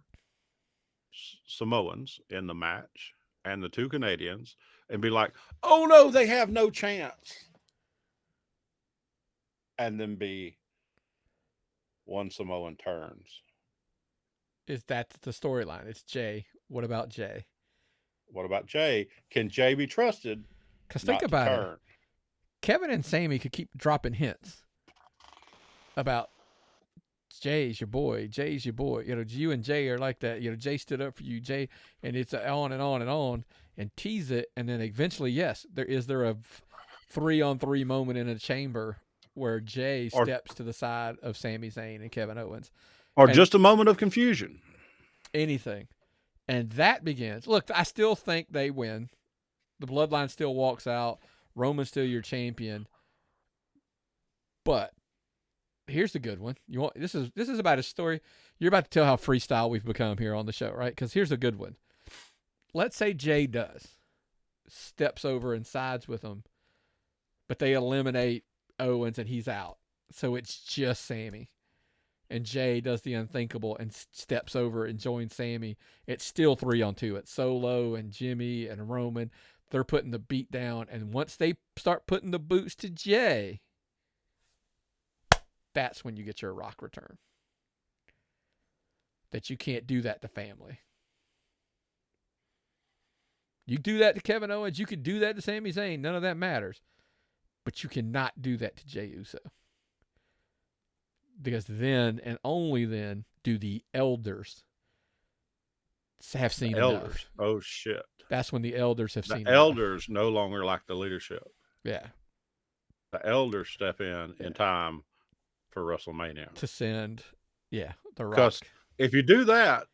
Samoans in the match and the 2 Canadians and be like, oh no, they have no chance. And then be 1 Samoan turns. Is that the storyline? It's Jay. What about Jay? What about Jay? Can Jay be trusted? Because think about it. Kevin and Sami could keep dropping hints about Jay's your boy. Jay's your boy. You know, you and Jay are like that. You know, Jay stood up for you, Jay, and it's on and on and on, and tease it, and then eventually, yes, there a 3-on-3 moment in a chamber where Jay steps to the side of Sami Zayn and Kevin Owens. Or just a moment of confusion. Anything. And that begins. Look, I still think they win. The Bloodline still walks out. Roman's still your champion. But here's the good one. This is about a story. You're about to tell how freestyle we've become here on the show, right? Because here's a good one. Let's say Jay steps over and sides with him, but they eliminate Owens and he's out. So it's just Sami. And Jay does the unthinkable and steps over and joins Sami. It's still 3-on-2. It's Solo and Jimmy and Roman. They're putting the beat down. And once they start putting the boots to Jay, that's when you get your Rock return. That you can't do that to family. You do that to Kevin Owens. You could do that to Sami Zayn. None of that matters. But you cannot do that to Jey Uso. Because then, and only then, do the elders have seen enough. Oh, shit. That's when the elders have seen enough. The elders no longer like the leadership. Yeah. The elders step in time for WrestleMania. To send, the Rock. Because if you do that,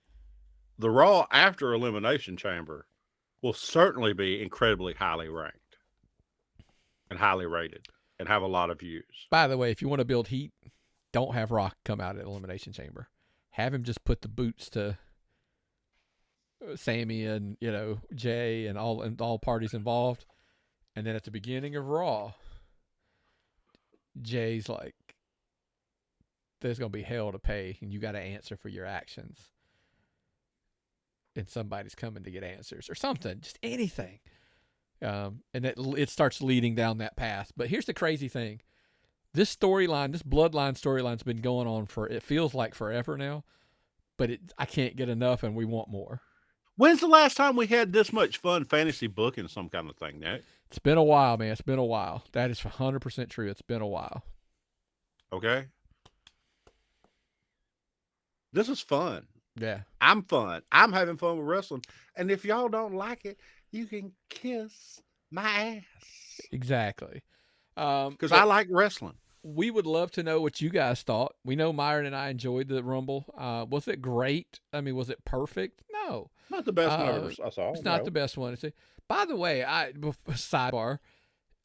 the Raw after Elimination Chamber will certainly be incredibly highly ranked and highly rated and have a lot of views. By the way, if you want to build heat, don't have Rock come out at Elimination Chamber. Have him just put the boots to Sami and, Jay and all parties involved. And then at the beginning of Raw, Jay's like, there's going to be hell to pay and you got to answer for your actions. and somebody's coming to get answers or something, just anything. And it starts leading down that path. But here's the crazy thing. This storyline, this Bloodline storyline's been going on for, it feels like forever now, but I can't get enough and we want more. When's the last time we had this much fun fantasy booking some kind of thing, Nick? It's been a while, man. It's been a while. That is 100% true. It's been a while. Okay. This is fun. Yeah. I'm fun. I'm having fun with wrestling. And if y'all don't like it, you can kiss my ass. Exactly. Because I like wrestling. We would love to know what you guys thought. We know Myron and I enjoyed the Rumble. Was it great? I mean, was it perfect? No. Not the best one I saw. It's not the best one. By the way, sidebar,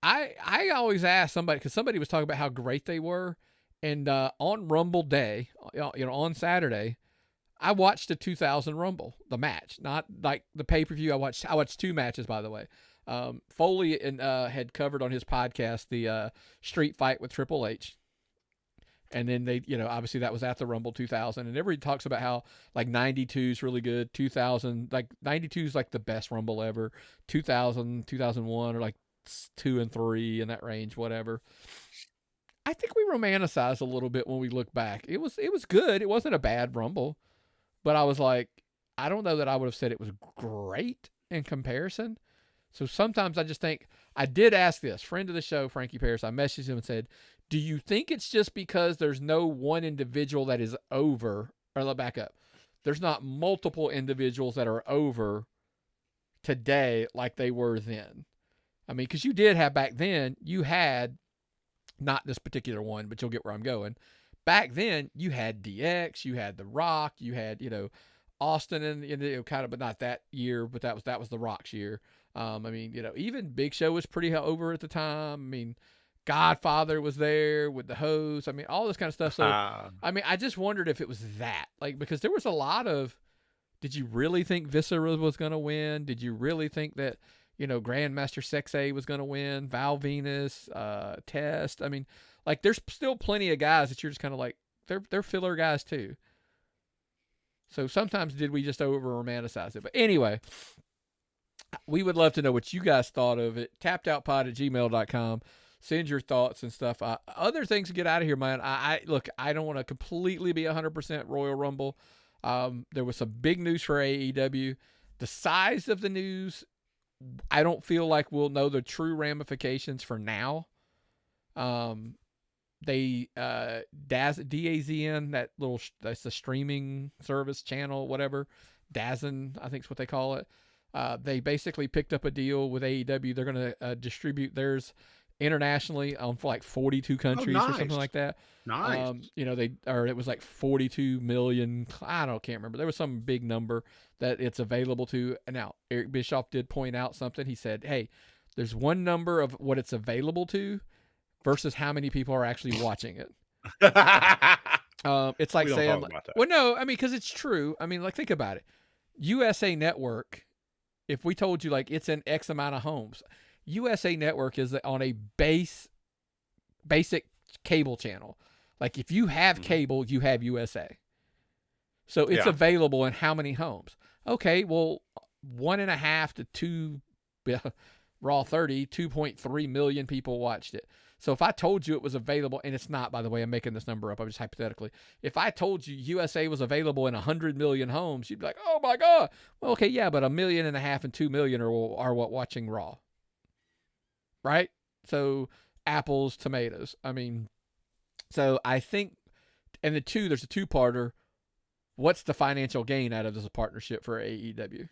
I always ask somebody, because somebody was talking about how great they were, and on Rumble Day, on Saturday, I watched the 2000 Rumble, the match, not like the pay-per-view. I watched two matches, by the way. Foley had covered on his podcast the street fight with Triple H. And then they, obviously that was at the Rumble 2000. And everybody talks about how like 92 is really good. 2000, like 92 is like the best Rumble ever. 2000, 2001 are like 2 and 3 in that range, whatever. I think we romanticize a little bit when we look back. It was good. It wasn't a bad Rumble. But I was like, I don't know that I would have said it was great in comparison. So sometimes I just think, I did ask this, friend of the show, Frankie Paris, I messaged him and said, do you think it's just because there's no one individual that is over, or let back up, there's not multiple individuals that are over today like they were then? I mean, because you did have back then, you had, not this particular one, but you'll get where I'm going. Back then, you had DX, you had The Rock, you had, Austin, and kind of, but not that year, but that was The Rock's year. I mean, even Big Show was pretty over at the time. I mean, Godfather was there with the host. I mean, all this kind of stuff. So, I mean, I just wondered if it was that, like, because there was a lot of, did you really think Viscera was going to win? Did you really think that, Grandmaster Sexay was going to win? Val Venus, Test. I mean, like, there's still plenty of guys that you're just kind of like, they're filler guys too. So sometimes did we just over romanticize it? But anyway, we would love to know what you guys thought of it. tappedoutpod@gmail.com. Send your thoughts and stuff. Other things to get out of here, man. Look, I don't want to completely be 100% Royal Rumble. There was some big news for AEW. The size of the news, I don't feel like we'll know the true ramifications for now. They DAZN, that's the streaming service channel, whatever. DAZN, I think is what they call it. They basically picked up a deal with AEW. They're going to distribute theirs internationally for like 42 countries or something like that. Nice. It was like 42 million. Can't remember. There was some big number that it's available to. And now Eric Bischoff did point out something. He said, hey, there's one number of what it's available to versus how many people are actually watching it. It's like saying, well, no, I mean, because it's true. I mean, like, think about it. USA Network, if we told you like it's in X amount of homes, USA Network is on a basic cable channel. Like, if you have cable, you have USA. So it's available in how many homes? Okay, well, 1.5 to 2, Raw 30, 2.3 million people watched it. So if I told you it was available, and it's not, by the way, I'm making this number up, I'm just hypothetically. If I told you USA was available in 100 million homes, you'd be like, oh my God. Well, okay, yeah, but 1.5 million and 2 million are what watching Raw. Right? So apples, tomatoes. I mean, so I think, and there's a two-parter. What's the financial gain out of this partnership for AEW?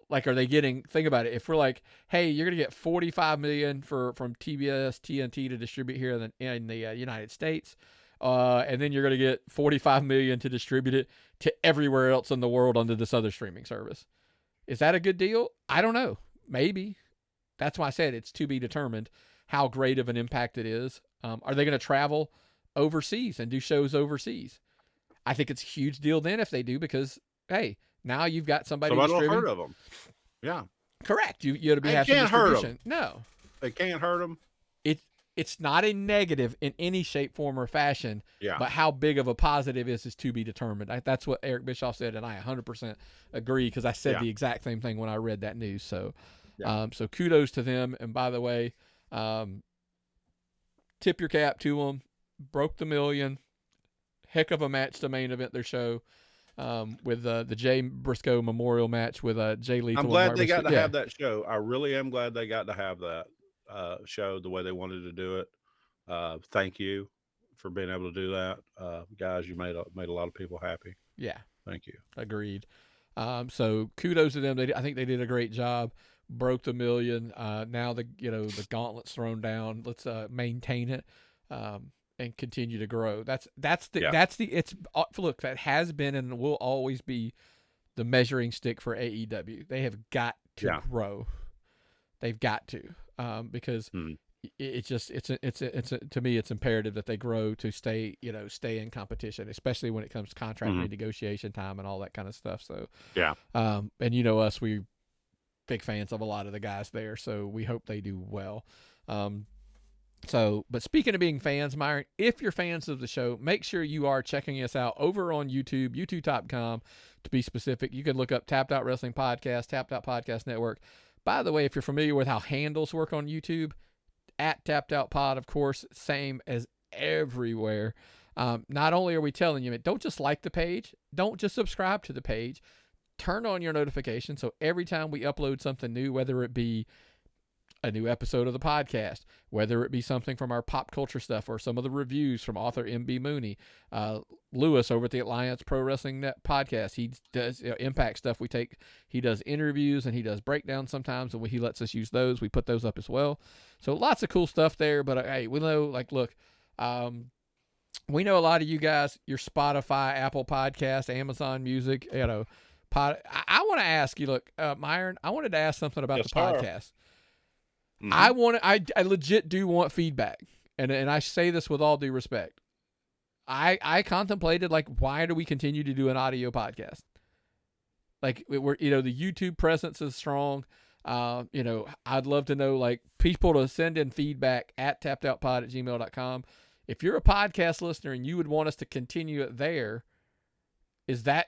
Like, are they getting, think about it. If we're like, hey, you're going to get $45 million from TBS, TNT to distribute here in the United States. And then you're going to get $45 million to distribute it to everywhere else in the world under this other streaming service. Is that a good deal? I don't know. Maybe. That's why I said it's to be determined how great of an impact it is. Are they going to travel overseas and do shows overseas? I think it's a huge deal then if they do, because, hey, now you've got somebody heard of them. Yeah. Correct. You have to be having distribution. No. They can't hurt them. it's not a negative in any shape, form, or fashion. Yeah. But how big of a positive is to be determined. That's what Eric Bischoff said, and I 100% agree because I said the exact same thing when I read that news. So, so kudos to them. And by the way, tip your cap to them. Broke the million. Heck of a match to main event their show. With the Jay Briscoe Memorial match with Jay Lethal. I'm glad they got to have that show. I really am glad they got to have that show the way they wanted to do it. Thank you for being able to do that, guys. You made a lot of people happy. Yeah, thank you. Agreed. So kudos to them. I think they did a great job. Broke the million. Now the gauntlet's thrown down. Let's maintain it. And continue to grow. Look, that has been and will always be the measuring stick for AEW. They have got to grow. They've got to, because to me, it's imperative that they grow to stay in competition, especially when it comes to contract renegotiation time and all that kind of stuff. So, and us, we big fans of a lot of the guys there. So we hope they do well. But speaking of being fans, Myron, if you're fans of the show, make sure you are checking us out over on YouTube, youtube.com to be specific. You can look up Tapped Out Wrestling Podcast, Tapped Out Podcast Network. By the way, if you're familiar with how handles work on YouTube, at Tapped Out Pod, of course, same as everywhere. Not only are we telling you, don't just like the page, don't just subscribe to the page, turn on your notifications so every time we upload something new, whether it be a new episode of the podcast, whether it be something from our pop culture stuff or some of the reviews from author MB Mooney, Lewis over at the Alliance Pro Wrestling Net podcast. He does Impact stuff. He does interviews and he does breakdowns sometimes, and he lets us use those. We put those up as well. So lots of cool stuff there. But hey, we know, look, we know a lot of you guys, your Spotify, Apple Podcast, Amazon Music, I want to ask you, look, Myron, I wanted to ask something about the podcast. I legit do want feedback, and I say this with all due respect. I contemplated, why do we continue to do an audio podcast? We're the YouTube presence is strong. I'd love to know people to send in feedback at tappedoutpod@gmail.com. If you're a podcast listener and you would want us to continue it there, is that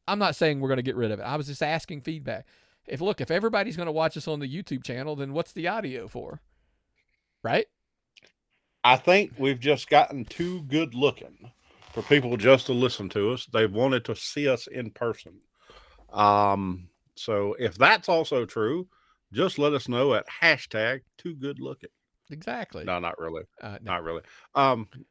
I'm not saying we're going to get rid of it. I was just asking feedback. If everybody's going to watch us on the YouTube channel, then what's the audio for? Right? I think we've just gotten too good looking for people just to listen to us. They've wanted to see us in person. So if that's also true, just let us know at #TooGoodLooking. Exactly. No, not really. No. Not really.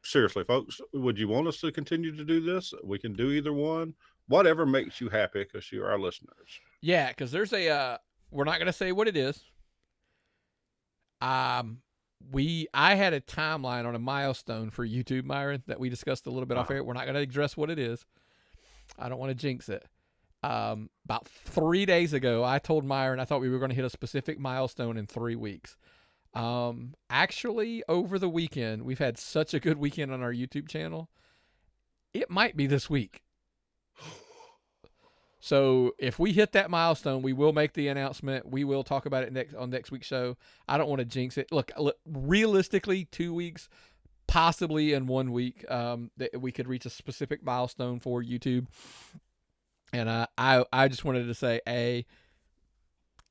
Seriously, folks, would you want us to continue to do this? We can do either one. Whatever makes you happy, because you're our listeners. Yeah, because there's we're not going to say what it is. I had a timeline on a milestone for YouTube, Myron, that we discussed a little bit off air. We're not going to address what it is. I don't want to jinx it. About 3 days ago, I told Myron I thought we were going to hit a specific milestone in 3 weeks. Actually, over the weekend, we've had such a good weekend on our YouTube channel. It might be this week. So if we hit that milestone, we will make the announcement. We will talk about it on next week's show. I don't want to jinx it. Look, realistically, 2 weeks, possibly in 1 week, that we could reach a specific milestone for YouTube. And I just wanted to say,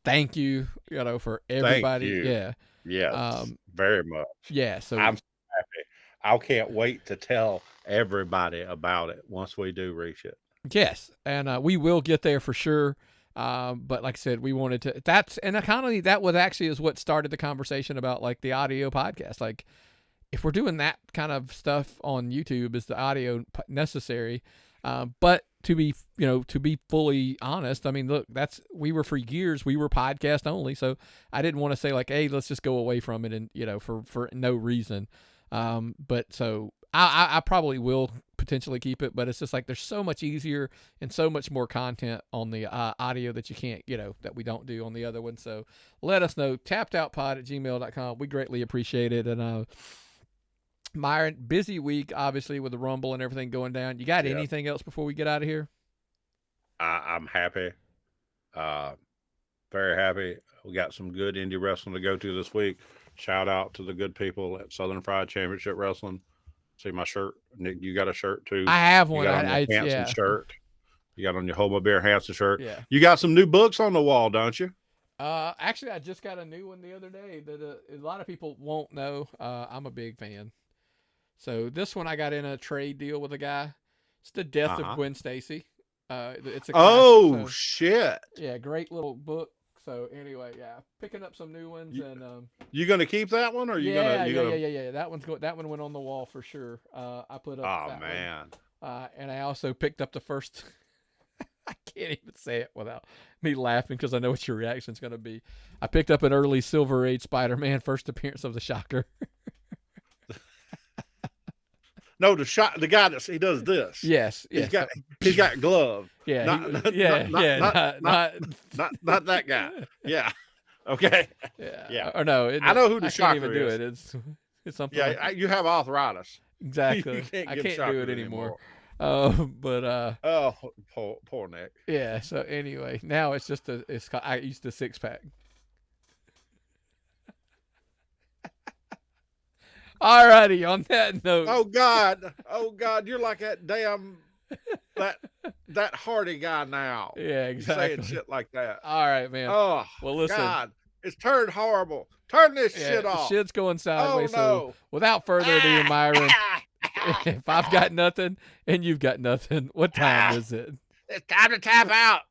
thank you, for everybody. Thank you. Yeah. Yes, very much. Yeah. So I'm so happy. I can't wait to tell everybody about it once we do reach it. Yes, and we will get there for sure. But like I said, we wanted to. That was actually what started the conversation about the audio podcast. If we're doing that kind of stuff on YouTube, is the audio necessary? But to be fully honest, I mean, look, we were for years we were podcast only, so I didn't want to say hey, let's just go away from it and for no reason. But so I probably will potentially keep it, but it's just there's so much easier and so much more content on the audio that you can't, that we don't do on the other one. So let us know, tappedoutpod@gmail.com. We greatly appreciate it. And Myron, busy week, obviously, with the Rumble and everything going down. You got anything else before we get out of here? I'm happy. Very happy. We got some good indie wrestling to go to this week. Shout out to the good people at Southern Fried Championship Wrestling. See my shirt, Nick. You got a shirt too. I have You one. got on your Hanson yeah. shirt. You got on your Homo Bear Hanson shirt. Yeah. You got some new books on the wall, don't you? Actually, I just got a new one the other day that a lot of people won't know. I'm a big fan. So this one I got in a trade deal with a guy. It's the Death of Gwen Stacy. It's a classic, shit! Yeah, great little book. So anyway, yeah, picking up some new ones and you gonna keep that one or you gonna? Yeah. That one went on the wall for sure. I put up. Oh man! And I also picked up the first. I can't even say it without me laughing because I know what your reaction is going to be. I picked up an early Silver Age Spider-Man, first appearance of the Shocker. No, the guy he does this. Yes. He's got gloves. Yeah. Not that guy. Yeah. Okay. Yeah. Or no, I know who the Shocker can't even do is. it. It's something. Yeah, you have arthritis. Exactly. I can't do it anymore. Oh, poor Nick. Yeah. So anyway, now it's just I used a 6-pack. Alrighty. On that note. Oh God, you're like that damn that Hardy guy now. Yeah, exactly. Saying shit like that. All right, man. Oh, well, listen. God, it's turned horrible. Turn this shit off. Shit's going sideways. Oh, no. So without further ado, Myron, if I've got nothing and you've got nothing, what time is it? It's time to tap out.